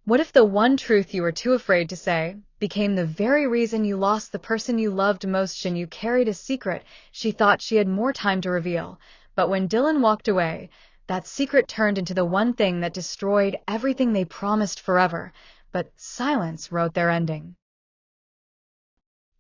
What if the one truth you were too afraid to say became the very reason you lost the person you loved most? Shen Yue carried a secret she thought she had more time to reveal, but when Dylan walked away, that secret turned into the one thing that destroyed everything they promised forever. But silence wrote their ending.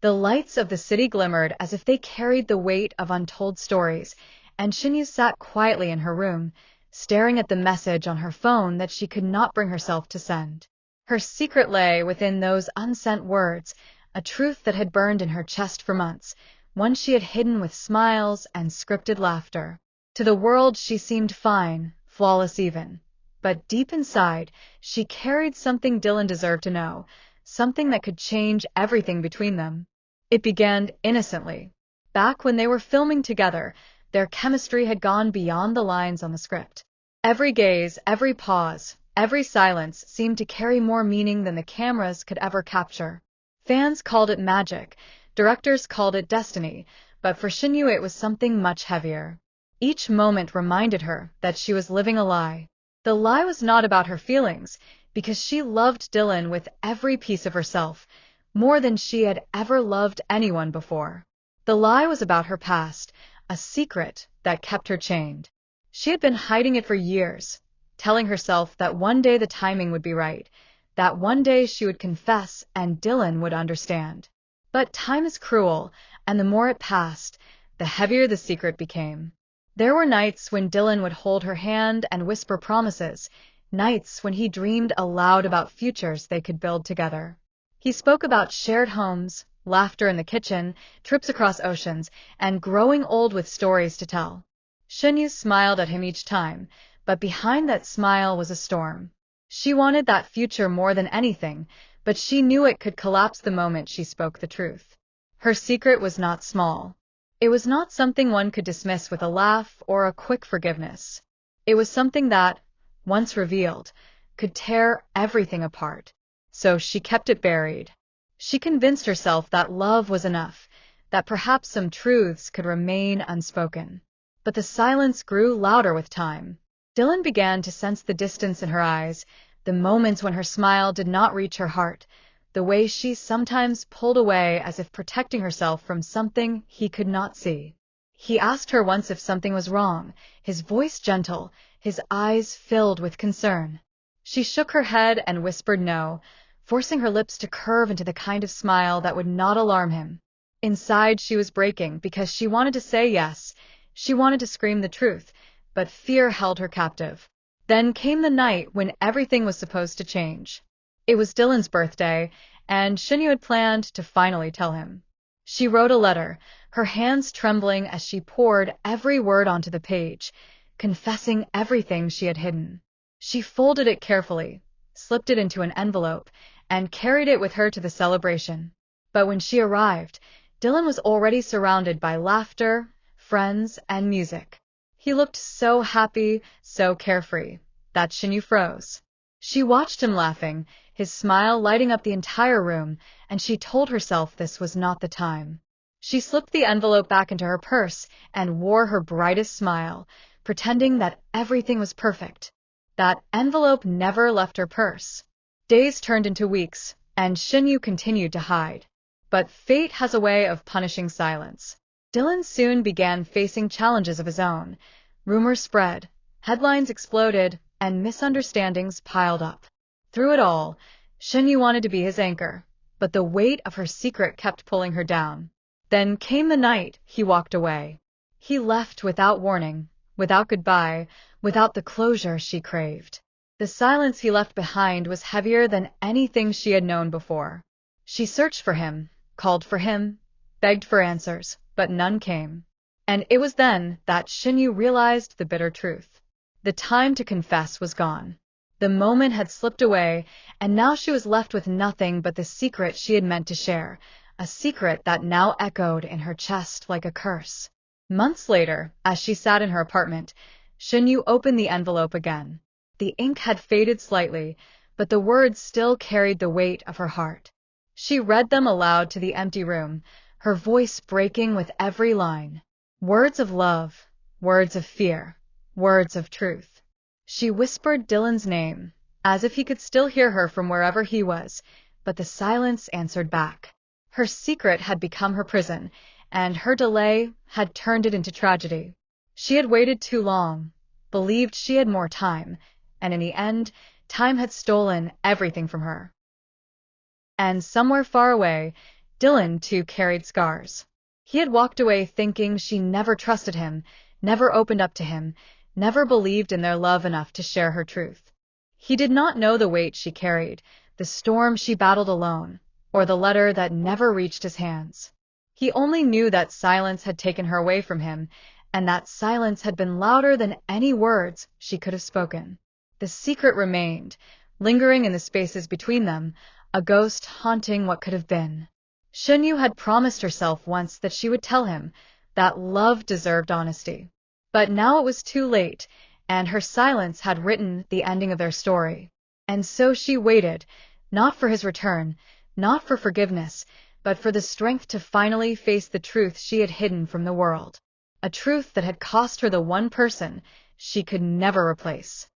The lights of the city glimmered as if they carried the weight of untold stories, and Shen Yue sat quietly in her room, staring at the message on her phone that she could not bring herself to send. Her secret lay within those unsent words, a truth that had burned in her chest for months, one she had hidden with smiles and scripted laughter. To the world she seemed fine, flawless even. But deep inside, she carried something Dylan deserved to know, something that could change everything between them. It began innocently. Back when they were filming together, their chemistry had gone beyond the lines on the script. Every gaze, every pause, every silence seemed to carry more meaning than the cameras could ever capture. Fans called it magic, directors called it destiny, but for Shen Yue it was something much heavier. Each moment reminded her that she was living a lie. The lie was not about her feelings, because she loved Dylan with every piece of herself, more than she had ever loved anyone before. The lie was about her past, a secret that kept her chained. She had been hiding it for years, telling herself that one day the timing would be right, that one day she would confess and Dylan would understand. But time is cruel, and the more it passed, the heavier the secret became. There were nights when Dylan would hold her hand and whisper promises, nights when he dreamed aloud about futures they could build together. He spoke about shared homes, laughter in the kitchen, trips across oceans, and growing old with stories to tell. Shen Yue smiled at him each time, but behind that smile was a storm. She wanted that future more than anything, but she knew it could collapse the moment she spoke the truth. Her secret was not small. It was not something one could dismiss with a laugh or a quick forgiveness. It was something that, once revealed, could tear everything apart. So she kept it buried. She convinced herself that love was enough, that perhaps some truths could remain unspoken. But the silence grew louder with time. Dylan began to sense the distance in her eyes, the moments when her smile did not reach her heart, the way she sometimes pulled away as if protecting herself from something he could not see. He asked her once if something was wrong, his voice gentle, his eyes filled with concern. She shook her head and whispered no, forcing her lips to curve into the kind of smile that would not alarm him. Inside she was breaking because she wanted to say yes, she wanted to scream the truth, but fear held her captive. Then came the night when everything was supposed to change. It was Dylan's birthday, and Shen Yue had planned to finally tell him. She wrote a letter, her hands trembling as she poured every word onto the page, confessing everything she had hidden. She folded it carefully, slipped it into an envelope, and carried it with her to the celebration. But when she arrived, Dylan was already surrounded by laughter, friends, and music. He looked so happy, so carefree, that Shen Yue froze. She watched him laughing, his smile lighting up the entire room, and she told herself this was not the time. She slipped the envelope back into her purse and wore her brightest smile, pretending that everything was perfect. That envelope never left her purse. Days turned into weeks, and Shen Yue continued to hide. But fate has a way of punishing silence. Dylan soon began facing challenges of his own. Rumors spread, headlines exploded, and misunderstandings piled up. Through it all, Shen Yue wanted to be his anchor, but the weight of her secret kept pulling her down. Then came the night he walked away. He left without warning, without goodbye, without the closure she craved. The silence he left behind was heavier than anything she had known before. She searched for him, called for him, begged for answers, but none came. And it was then that Shen Yue realized the bitter truth. The time to confess was gone. The moment had slipped away, and now she was left with nothing but the secret she had meant to share, a secret that now echoed in her chest like a curse. Months later, as she sat in her apartment, Shen Yue opened the envelope again. The ink had faded slightly, but the words still carried the weight of her heart. She read them aloud to the empty room, her voice breaking with every line. Words of love, words of fear, words of truth. She whispered Dylan's name, as if he could still hear her from wherever he was, but the silence answered back. Her secret had become her prison, and her delay had turned it into tragedy. She had waited too long, believed she had more time, and in the end, time had stolen everything from her. And somewhere far away, Dylan too carried scars. He had walked away thinking she never trusted him, never opened up to him, never believed in their love enough to share her truth. He did not know the weight she carried, the storm she battled alone, or the letter that never reached his hands. He only knew that silence had taken her away from him, and that silence had been louder than any words she could have spoken. The secret remained, lingering in the spaces between them, a ghost haunting what could have been. Shen Yue had promised herself once that she would tell him that love deserved honesty. But now it was too late, and her silence had written the ending of their story. And so she waited, not for his return, not for forgiveness, but for the strength to finally face the truth she had hidden from the world. A truth that had cost her the one person she could never replace.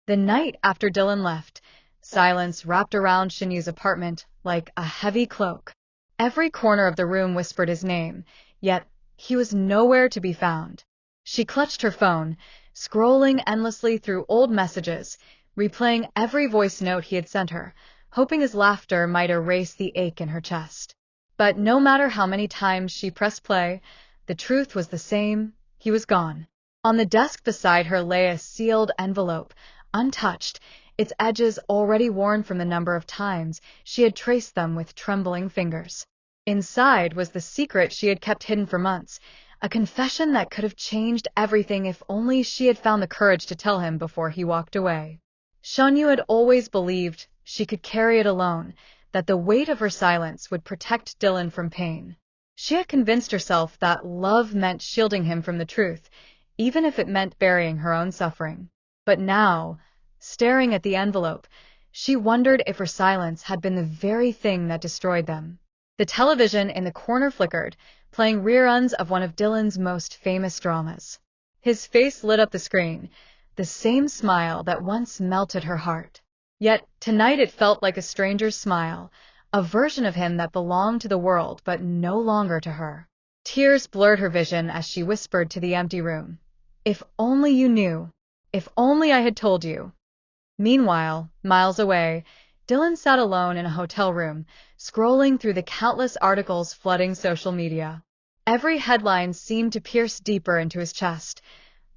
The night after Dylan left, silence wrapped around Shen Yue's apartment like a heavy cloak. Every corner of the room whispered his name, yet he was nowhere to be found. She clutched her phone, scrolling endlessly through old messages, replaying every voice note he had sent her, hoping his laughter might erase the ache in her chest. But no matter how many times she pressed play, the truth was the same: he was gone. On the desk beside her lay a sealed envelope, untouched, its edges already worn from the number of times she had traced them with trembling fingers. Inside was the secret she had kept hidden for months, a confession that could have changed everything if only she had found the courage to tell him before he walked away. Shen Yue had always believed she could carry it alone, that the weight of her silence would protect Dylan from pain. She had convinced herself that love meant shielding him from the truth, even if it meant burying her own suffering. But now, staring at the envelope, she wondered if her silence had been the very thing that destroyed them. The television in the corner flickered, playing reruns of one of Dylan's most famous dramas. His face lit up the screen, the same smile that once melted her heart. Yet tonight it felt like a stranger's smile, a version of him that belonged to the world but no longer to her. Tears blurred her vision as she whispered to the empty room, "If only you knew. If only I had told you." Meanwhile, miles away, Dylan sat alone in a hotel room, scrolling through the countless articles flooding social media. Every headline seemed to pierce deeper into his chest.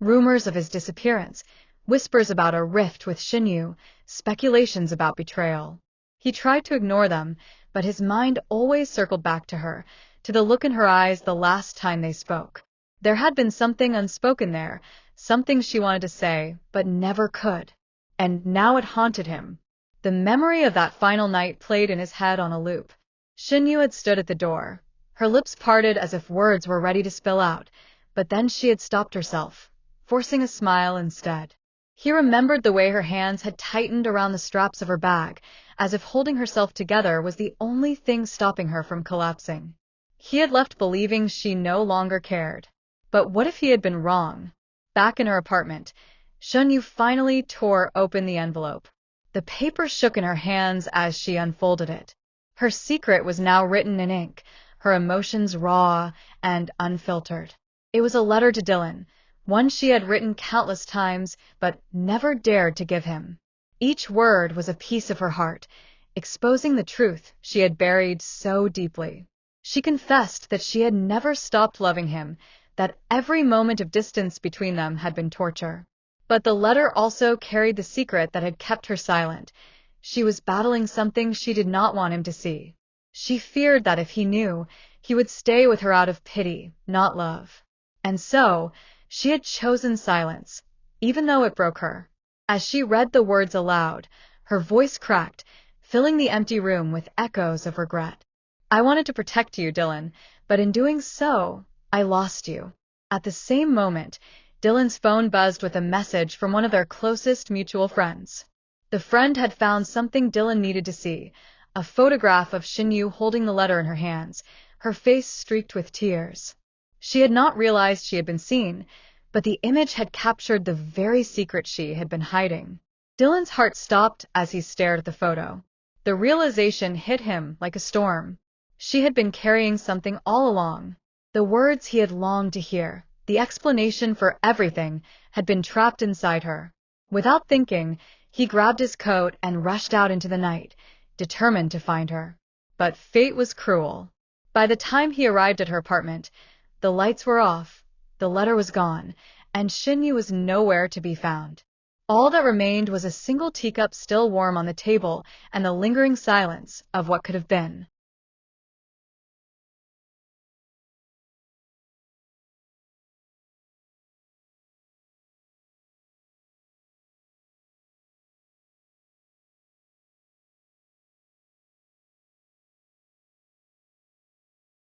Rumors of his disappearance, whispers about a rift with Shen Yue, speculations about betrayal. He tried to ignore them, but his mind always circled back to her, to the look in her eyes the last time they spoke. There had been something unspoken there, something she wanted to say, but never could. And now it haunted him. The memory of that final night played in his head on a loop. Shen Yue had stood at the door, her lips parted as if words were ready to spill out, but then she had stopped herself, forcing a smile instead. He remembered the way her hands had tightened around the straps of her bag, as if holding herself together was the only thing stopping her from collapsing. He had left believing she no longer cared. But what if he had been wrong? Back in her apartment, Shen Yue finally tore open the envelope. The paper shook in her hands as she unfolded it. Her secret was now written in ink, her emotions raw and unfiltered. It was a letter to Dylan, one she had written countless times but never dared to give him. Each word was a piece of her heart, exposing the truth she had buried so deeply. She confessed that she had never stopped loving him, that every moment of distance between them had been torture. But the letter also carried the secret that had kept her silent. She was battling something she did not want him to see. She feared that if he knew, he would stay with her out of pity, not love. And so, she had chosen silence, even though it broke her. As she read the words aloud, her voice cracked, filling the empty room with echoes of regret. "I wanted to protect you, Dylan, but in doing so, I lost you." At the same moment, Dylan's phone buzzed with a message from one of their closest mutual friends. The friend had found something Dylan needed to see, a photograph of Shen Yue holding the letter in her hands, her face streaked with tears. She had not realized she had been seen, but the image had captured the very secret she had been hiding. Dylan's heart stopped as he stared at the photo. The realization hit him like a storm. She had been carrying something all along. The words he had longed to hear, the explanation for everything, had been trapped inside her. Without thinking, he grabbed his coat and rushed out into the night, determined to find her. But fate was cruel. By the time he arrived at her apartment, the lights were off, the letter was gone, and Shen Yue was nowhere to be found. All that remained was a single teacup still warm on the table and the lingering silence of what could have been.